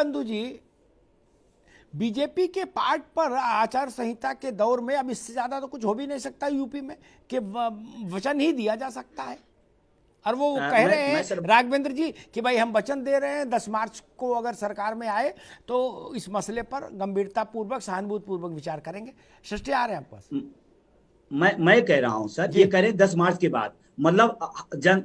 बंधु जी, बीजेपी के पार्ट पर आचार संहिता के दौर में अब इससे ज्यादा तो कुछ हो भी नहीं सकता यूपी में कि वचन ही दिया जा सकता है। और वो कह रहे हैं राघवेंद्र जी कि भाई हम वचन दे रहे हैं 10 मार्च को अगर सरकार में आए तो इस मसले पर गंभीरता पूर्वक सहानुभूति पूर्वक विचार करेंगे। सृष्टि आ रहे हैं आपके पास। मैं कह रहा हूं सर, ये कह रहे 10 मार्च के बाद, मतलब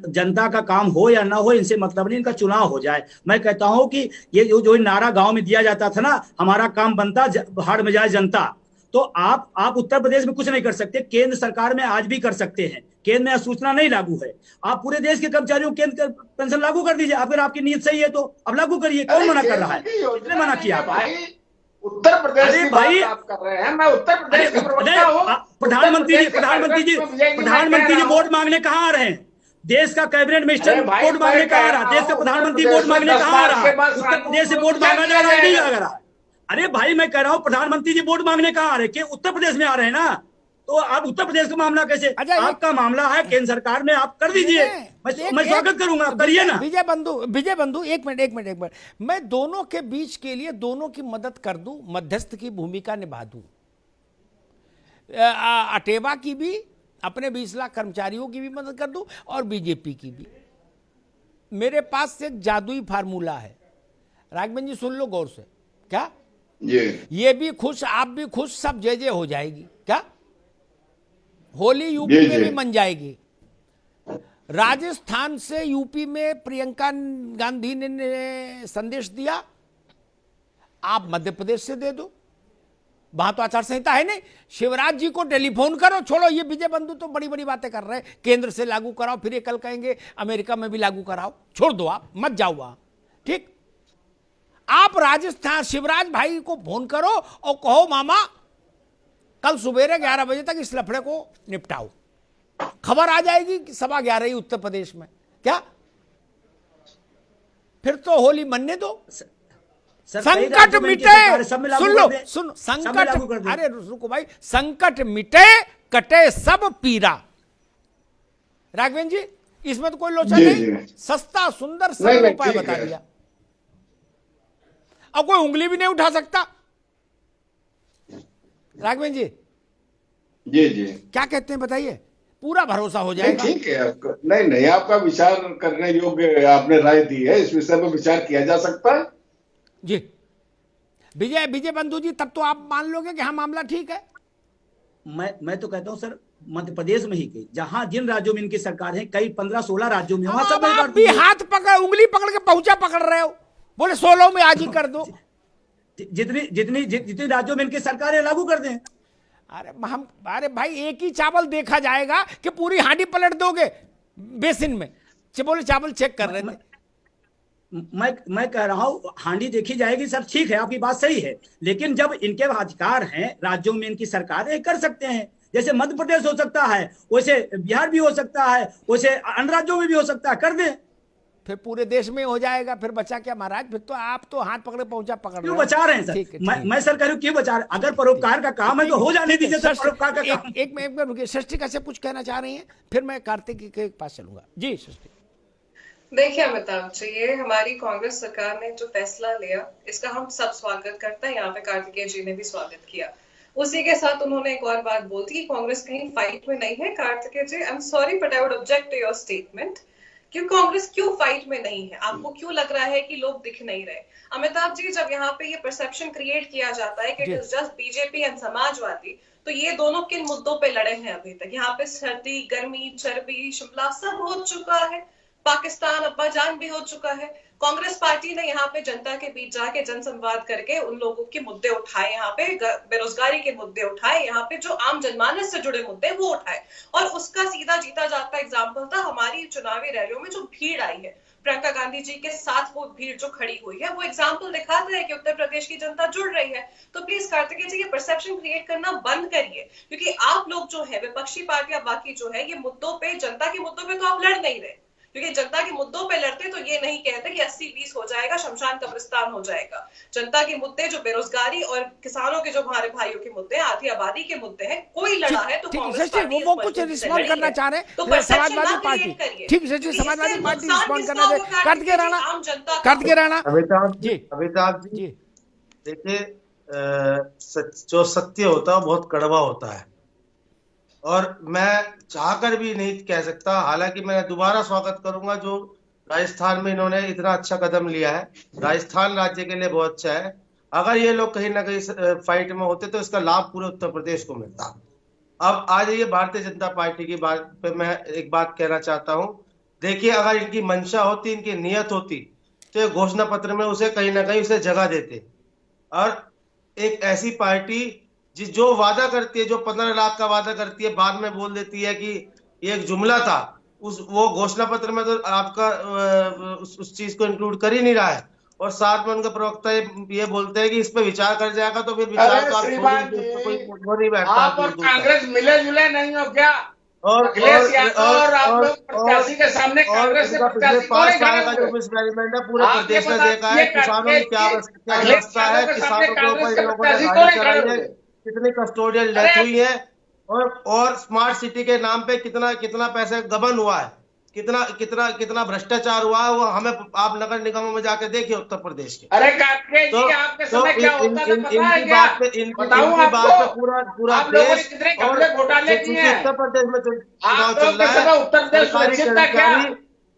जनता का काम हो या ना हो इनसे मतलब नहीं, इनका चुनाव हो जाए। मैं कहता हूं कि ये जो नारा गांव में दिया जाता था ना, हमारा काम बनता हाड़ में जाए जनता, तो आप उत्तर प्रदेश में कुछ नहीं कर सकते, केंद्र सरकार में आज भी कर सकते हैं। केंद्र में सूचना नहीं लागू है, आप पूरे देश के कर्मचारियों को केंद्र पेंशन लागू कर दीजिए। अगर आपकी नीयत सही है तो अब लागू करिए, कौन मना कर रहा है? किसने मना किया भाई? उत्तर प्रदेश की बात आप कर रहे हैं, मैं उत्तर प्रदेश का प्रवक्ता हूं। प्रधानमंत्री जी वोट मांगने कहाँ आ रहे हैं? देश का कैबिनेट मिनिस्टर वोट मांगने कहाँ आ रहा? देश का प्रधानमंत्री वोट मांगने कहाँ आ रहा? उत्तर प्रदेश से वोट मांगा जा रहा है, नहीं लग रहा? अरे भाई मैं कह रहा हूँ प्रधानमंत्री जी वोट मांगने कहाँ आ रहे हैं? उत्तर प्रदेश में आ रहे हैं ना, तो आप उत्तर प्रदेश का मामला कैसे? आपका मामला है केंद्र सरकार में, आप कर दीजिए, मैं स्वागत करूंगा, करिए ना। विजय बंधु एक मिनट, मैं दोनों के बीच के लिए दोनों की मदद कर दूं, मध्यस्थ की भूमिका निभा दूं, अटेवा की भी, अपने 20 लाख कर्मचारियों की भी मदद कर दूं और बीजेपी की भी। मेरे पास एक जादुई फार्मूला है, राघवेंद्र जी सुन लो गौर से। क्या ये भी खुश, आप भी खुश, सब जय जय हो जाएगी। क्या होली यूपी में भी मन जाएगी? राजस्थान से यूपी में प्रियंका गांधी ने संदेश दिया, आप मध्य प्रदेश से दे दो, वहां तो आचार संहिता है नहीं। शिवराज जी को टेलीफोन करो, छोड़ो ये विजय बंधु तो बड़ी बड़ी बातें कर रहे हैं, केंद्र से लागू कराओ, फिर ये कल कहेंगे अमेरिका में भी लागू कराओ, छोड़ दो, आप मत जाओ वहां। ठीक, आप राजस्थान शिवराज भाई को फोन करो और कहो मामा कल सुबेरे 11 बजे तक इस लफड़े को निपटाओ, खबर आ जाएगी कि 11:15 ही उत्तर प्रदेश में। क्या फिर तो होली मनने दो, संकट मिटे। सुन लो, सुन, संकट, अरे रुको भाई, संकट मिटे कटे सब पीरा। राघवेंद्र जी इसमें तो कोई लोचा नहीं, सस्ता सुंदर सरल उपाय बता दिया, अब कोई उंगली भी नहीं उठा सकता। राघवेंद्र जी जी क्या कहते हैं बताइए, पूरा भरोसा हो जाएगा? ठीक है, नहीं आपका विचार करने योग्य आपने राय दी है, इस विषय पर विचार किया जा सकता है जी। विजय बंधु जी तब तो आप मान लोगे कि हाँ मामला ठीक है? मैं तो कहता हूँ सर, मध्य प्रदेश में ही जहां जिन राज्यों में इनकी सरकार है, कई 15-16 राज्यों में, वहां सब आप भी हाथ पकड़, उंगली पकड़ के पहुंचा पकड़ रहे हो, बोले 16 में आज ही कर दो। जितनी राज्यों में इनकी सरकार है लागू कर दें। अरे भाई एक ही चावल देखा जाएगा कि पूरी हांडी पलट दोगे बेसिन में? बोले चावल चेक कर रहे थे। मैं कह रहा हूं हांडी देखी जाएगी सर, ठीक है आपकी बात सही है, लेकिन जब इनके अधिकार हैं, राज्यों में इनकी सरकार है, कर सकते हैं। जैसे मध्य प्रदेश हो सकता है, वैसे बिहार भी हो सकता है, वैसे अन्य राज्यों में भी हो सकता है, कर दें, फिर पूरे देश में हो जाएगा। फिर बचा क्या महाराज? फिर तो आप तो हाथ पकड़े पहुंचा पकड़ क्यों बचा रहे हैं सर? मैं सर कह रहा हूं क्यों बचा रहे? अगर परोपकार का काम है तो हो जाने दीजिए सर, परोपकार का काम। एक मिनट रुकिए, सृष्टि कैसे कुछ कहना चाह रही हैं, फिर मैं कार्तिक के पास चलूंगा। जी सृष्टि। देखिए अमिताभ जी, ये हमारी कांग्रेस सरकार ने जो फैसला लिया, इसका हम सब स्वागत करते हैं। यहाँ पे कार्तिकेय जी ने भी स्वागत किया। उसी के साथ उन्होंने एक और बात बोल दी कि कांग्रेस कहीं फाइट में नहीं है। Kartikeya ji, I am sorry but I would object to your statement. क्यों कांग्रेस क्यों फाइट में नहीं है? आपको क्यों लग रहा है कि लोग दिख नहीं रहे? अमिताभ जी, जब यहाँ पे ये परसेप्शन क्रिएट किया जाता है कि it is just BJP and Samajwadi, तो ये दोनों किन मुद्दों पे लड़े हैं अभी तक? यहाँ पे सर्दी, गर्मी, चर्बी, शिमला सब हो चुका है, पाकिस्तान अब्बाजान भी हो चुका है। कांग्रेस पार्टी ने यहाँ पे जनता के बीच जाके जनसंवाद करके उन लोगों के मुद्दे उठाए, यहाँ पे बेरोजगारी के मुद्दे उठाए, यहाँ पे जो आम जनमानस से जुड़े मुद्दे वो उठाए, और उसका सीधा जीता जाता एग्जाम्पल था हमारी चुनावी रैलियों में जो भीड़ आई है, प्रियंका गांधी जी के साथ वो भीड़ जो खड़ी हुई है, वो एग्जाम्पल दिखाता है कि उत्तर प्रदेश की जनता जुड़ रही है। तो प्लीज कार्तिकेय जी, ये परसेप्शन क्रिएट करना बंद करिए, क्योंकि आप लोग जो है विपक्षी पार्टियां बाकी जो है, ये मुद्दों पे, जनता के मुद्दों पे तो आप लड़ नहीं रहे। क्योंकि जनता के मुद्दों पे लड़ते तो ये नहीं कहते कि 80-20 हो जाएगा, शमशान कब्रिस्तान हो जाएगा। जनता के मुद्दे जो बेरोजगारी और किसानों के जो हमारे भाइयों के मुद्दे हैं, आधी आबादी के मुद्दे हैं, कोई लड़ा है तो ठीक है कांग्रेस शशि, पार्टी वो इस कुछ मजबूती से रिस्पॉन्ड लड़ी करना है। चाह रहे तो हैं परसेप्शन समाजवादी ना पार्टी। क्रिएट करिए, ठीक है शशि, क्योंकि समाजवादी इससे पार्टी नुकसान रिस्पॉन्ड किसका करना होगा? चाहिए। कार्तिकेय राणा, आम जनता का कार्तिकेय होगा। राणा जी अमिताभ जी जी देखिए, जो सत्य होता है वो बहुत कड़वा होता है, और मैं चाहकर भी नहीं कह सकता। हालांकि मैं दोबारा स्वागत करूंगा जो राजस्थान में इन्होंने इतना अच्छा कदम लिया है। राजस्थान राज्य के लिए बहुत अच्छा है। अगर ये लोग कहीं ना कहीं फाइट में होते तो इसका लाभ पूरे उत्तर प्रदेश को मिलता। अब आज ये भारतीय जनता पार्टी की बात पे मैं एक बात कहना चाहता हूँ। देखिए, अगर इनकी मंशा होती, इनकी नियत होती, तो ये घोषणा पत्र में उसे कहीं ना कहीं उसे जगह देते। और एक ऐसी पार्टी जो वादा करती है, जो 15 लाख का वादा करती है, बाद में बोल देती है कि ये एक जुमला था, वो घोषणा पत्र में तो आपका उस चीज को इंक्लूड कर ही नहीं रहा है। और साथ में उनके प्रवक्ता ये बोलते हैं कि इस पे विचार कर जाएगा, तो फिर विचार अरे तो आप श्रीमान छोड़ दीजिए, जी, कोई नहीं बैठता आप और दूर दूर तक। कांग्रेस मिले जुले नहीं हो क्या? और अखिलेश यादव और आप और लोग प्रत्याशी के सामने और कांग्रेस के इनका पिछले प्रत्याशी क्यों 5 नहीं साल खड़े का जो हुए? मिसमैनेजमेंट है पूरे आप ये प्रदेश में देखा है। बताइए किसानों की क्या कि अखिलेश अवस्था है, यादव के सामने किसानों के कांग्रेस ऊपर के इन लोगों ने प्रत्याशी क्यों गाड़ी नहीं खड़े चलाई है, हुए? कितनी कस्टोडियल डेथ अरे हुई है, और स्मार्ट सिटी के नाम पे कितना कितना पैसे गबन हुआ है, कितना कितना कितना भ्रष्टाचार हुआ है, वो हमें आप नगर निगमों में जाके देखिए उत्तर प्रदेश के। अरे कार्तिकेय तो जी, आपके तो समय क्या होता था पता है इनकी क्या? बात पे बताऊं इनकी बात पे आपको, पूरा पूरा आप लोगों ने देश, कितने और घपले घोटाले किए चूंकि हैं? उत्तर प्रदेश में चुनाव आप लोगों चल के रहा है, समय उत्तर प्रदेश सरकारी सुरक्षित था क्या?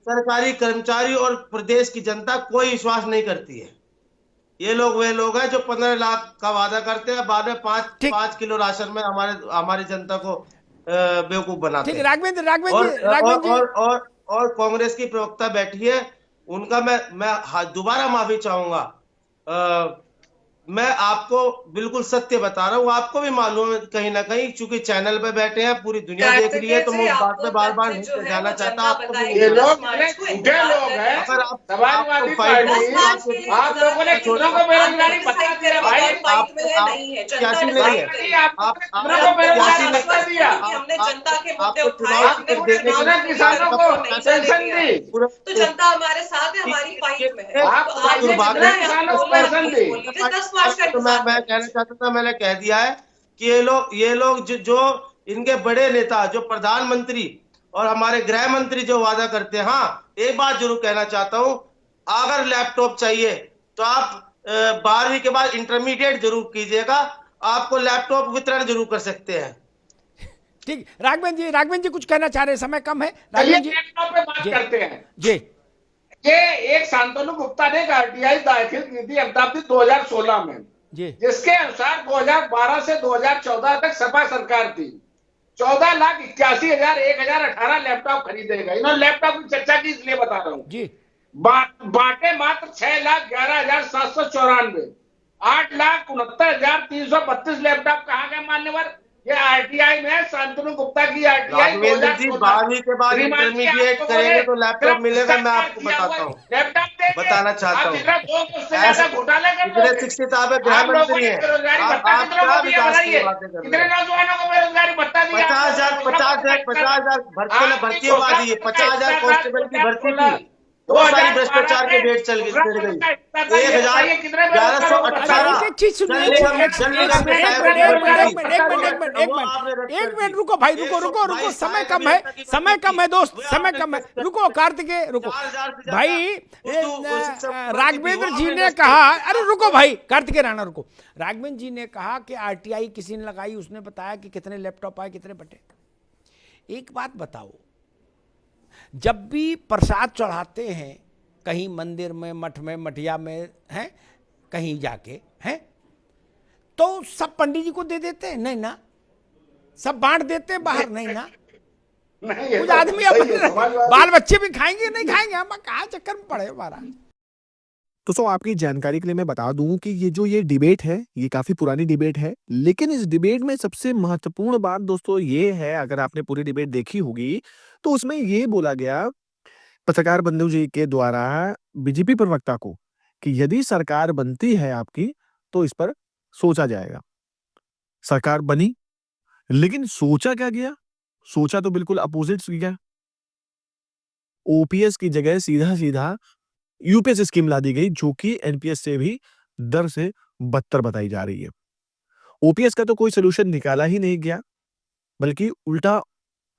सरकारी कर्मचारी और प्रदेश की जनता कोई विश्वास नहीं करती है। ये लोग वे लोग हैं जो 15 लाख का वादा करते हैं, बाद में ठीक 5 किलो राशन में हमारी जनता को बेवकूफ बनाते ठीक, हैं। राघवेंद्र राघवेंद्र और जी, राघवेंद्र जी और कांग्रेस की प्रवक्ता बैठी है, उनका मैं दोबारा माफी चाहूंगा। मैं आपको बिल्कुल सत्य बता रहा हूँ, आपको भी मालूम है कहीं ना कहीं, चूंकि चैनल पे बैठे हैं, पूरी दुनिया देख रही है, तो मैं उस बात पे बार बार नहीं जाना चाहता। आपको भी ये नहीं लोग जाना। कितने झूठे लोग हैं। अगर आप समाजवादी फाइट पार्टी, आप लोगों ने कितनों को बेरोजगारी बता दिया भाई? आप सियासी नहीं है, आप कितनों को बेरोजगारी बता दिया? हमने जनता के मुद्दे आपको उठाए, चुनाव हमने टिकट देने के कितने लिए किसानों को पेंशन दी? तो जनता हमारे साथ है, हमारी फाइट में है। आप तो आज ये दुर्भाग्य जितना है, है, आप किसानों को बोलना है, पेंशन प्लीज दी। बोलिए। 10 मार्च का तो मैं इंतजार कहना चाहता था, मैंने कह दिया है कि ये लोग जो इनके बड़े नेता, जो प्रधानमंत्री और हमारे गृह मंत्री जो वादा करते हैं। हाँ, एक बात जरूर कहना चाहता हूं, अगर लैपटॉप चाहिए तो आप 12वीं के बाद इंटरमीडिएट जरूर कीजिएगा, आपको लैपटॉप वितरण जरूर कर सकते हैं। ठीक, राघवेंद्र जी कुछ कहना चाह रहे हैं, समय कम है। चलिए राघवेंद्र जी लैपटॉप पे बात जी करते हैं। जी ये एक शांतनु गुप्ता ने एक आरटीआई दाखिल की थी अमिताभ जी 2016 में, जी जिसके अनुसार 2012 से 2014 तक सपा सरकार थी, 14,81,000 1018 लैपटॉप खरीदेगा। इन्होंने लैपटॉप की चर्चा की, इसलिए बता रहा हूँ। जी बांटे मात्र 6,11,794, 8,69,332 लैपटॉप कहाँ गए मान्यवर? ये आरटीआई में शांतनु गुप्ता की आरटीआई राघवेंद्र जी 12वीं के बाद इंटरमीडिएट करेंगे तो लैपटॉप मिलेगा, मैं आपको बताता हूँ, बताना चाहता हूँ। घोटाले इतने शिक्षित आप गृह मंत्री हैं, आप क्या विकास की बातें कर कितने रहे हैं? नौजवानों को बेरोजगारी भत्ता दिया? 50,000 भर्तियों का दी, 50,000 कांस्टेबल की भर्ती की, वो सारी भ्रष्टाचार के डेट चढ़ गई। 1,1118 एक चीज सुनिए, जल निगम में सहायक एक मिनट रुको भाई, रुको, समय कम है दोस्त, समय कम है, रुको कार्तिकेय, रुको भाई। राघवेंद्र जी ने कहा, अरे रुको भाई कार्तिकेय राणा रुको, राघवेंद्र जी ने कहा कि आरटीआई किसी ने लगाई, उसने बताया कि कितने लैपटॉप आए, कितने बटे। एक बात बताओ, जब भी प्रसाद चढ़ाते हैं कहीं मंदिर में, मठ में, मठिया में, हैं कहीं जाके, हैं तो सब पंडित जी को दे देते हैं? नहीं ना, सब बांट देते हैं बाहर? नहीं ना, कुछ आदमी अपने बाल बच्चे भी खाएंगे, नहीं खाएंगे, हम कहाँ चक्कर में पड़े हमारा। तो आपकी जानकारी के लिए मैं बता दूं कि ये डिबेट है, ये काफी पुरानी डिबेट है, लेकिन इस डिबेट में सबसे महत्वपूर्ण बात दोस्तों ये है, अगर आपने पूरी डिबेट देखी होगी तो उसमें ये बोला गया पत्रकार बंधु जी के द्वारा बीजेपी प्रवक्ता को कि यदि सरकार बनती है आपकी तो इस पर सोचा जाएगा। सरकार बनी, लेकिन सोचा क्या गया? सोचा तो बिल्कुल अपोजिट गया। ओपीएस की जगह सीधा-सीधा यूपीएस स्कीम ला दी गई, जो कि एनपीएस से भी दर से बदतर बताई जा रही है। ओपीएस का तो कोई सॉल्यूशन निकाला ही नहीं गया, बल्कि उल्टा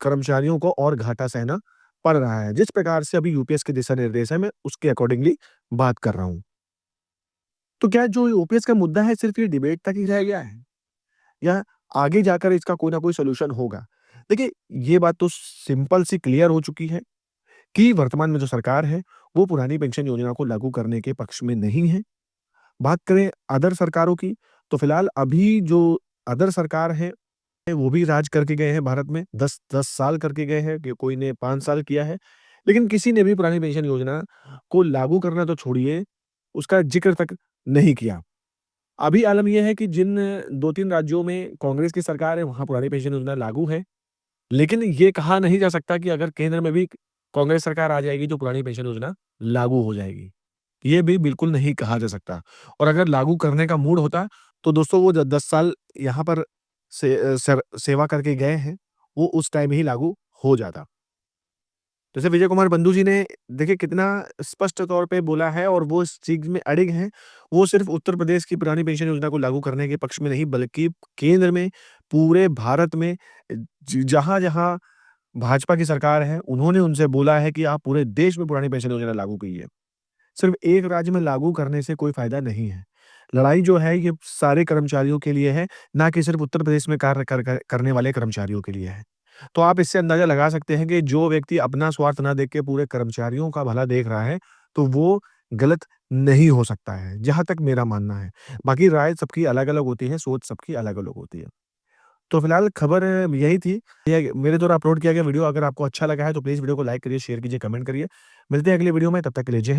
कर्मचारियों को और घाटा सहना पड़ रहा है। जिस प्रकार से अभी यूपीएस के दिशा निर्देश है, मैं उसके अकॉर्डिंगली बात कर रहा हूँ। तो क्या जो ओपीएस का मुद्दा है सिर्फ ये डिबेट तक ही रह गया है, या आगे जाकर इसका कोई ना कोई सॉल्यूशन होगा? देखिए, ये बात तो सिंपल सी क्लियर हो चुकी है कि वर्तमान में जो सरकार है, वो पुरानी पेंशन योजना को लागू करने के पक्ष में नहीं है। बात करें अदर सरकारों की, तो फिलहाल अभी जो अदर सरकार है, वो भी राज करके गए हैं भारत में, 10 साल करके गए हैं, कि कोई ने 5 साल किया है, लेकिन किसी ने भी पुरानी पेंशन योजना को लागू करना तो छोड़िए, उसका ज़िक्र तक नहीं किया। अभी आलम ये है कि जिन 2-3 राज्यों में कांग्रेस की सरकार है, वहाँ पुरानी पेंशन योजना लागू है, लेकिन ये कहा नहीं जा सकता कि अगर केंद्र में भी कांग्रेस सरकार आ जाएगी, तो पुरानी पेंशन योजना लागू हो जाएगी। ये भी बिल्कुल नहीं कहा जा सकता, और अगर लागू करने का मूड होता, तो दोस्तों वो ज 10 साल यहाँ पर सेवा करके गए हैं, वो उस टाइम ही लागू हो जाता। जैसे विजय कुमार बंधु जी ने देखिए कितना स्पष्ट तौर पे बोला है, और वो इस चीज़ में अड़िग हैं। वो सिर्फ़ उत्तर प्रदेश की पुरानी पेंशन योजना को लागू करने के पक्ष में नहीं, बल्कि केंद्र में, पूरे भारत में जहाँ-जहाँ भाजपा की सरकार है, उन्होंने उनसे बोला है कि आप पूरे देश में पुरानी पेंशन योजना लागू कीजिए। सिर्फ एक राज्य में लागू करने से कोई फ़ायदा नहीं है। लड़ाई जो है ये सारे कर्मचारियों के लिए है, ना कि सिर्फ उत्तर प्रदेश में कार्य करने वाले कर्मचारियों के लिए है। तो आप इससे अंदाज़ा लगा सकते हैं कि जो व्यक्ति अपना स्वार्थ ना देख के पूरे कर्मचारियों का भला देख रहा है, तो वो गलत नहीं हो सकता है, जहाँ तक मेरा मानना है। बाकी राय सबकी अलग-अलग होती है, सोच सबकी अलग-अलग होती है। तो फिलहाल खबर यही थी। ये मेरे द्वारा अपलोड किया गया वीडियो अगर आपको अच्छा लगा है, तो प्लीज़ वीडियो को लाइक करिए, शेयर कीजिए, कमेंट करिए। मिलते हैं अगली वीडियो में, तब तक के लिए जय हिंद।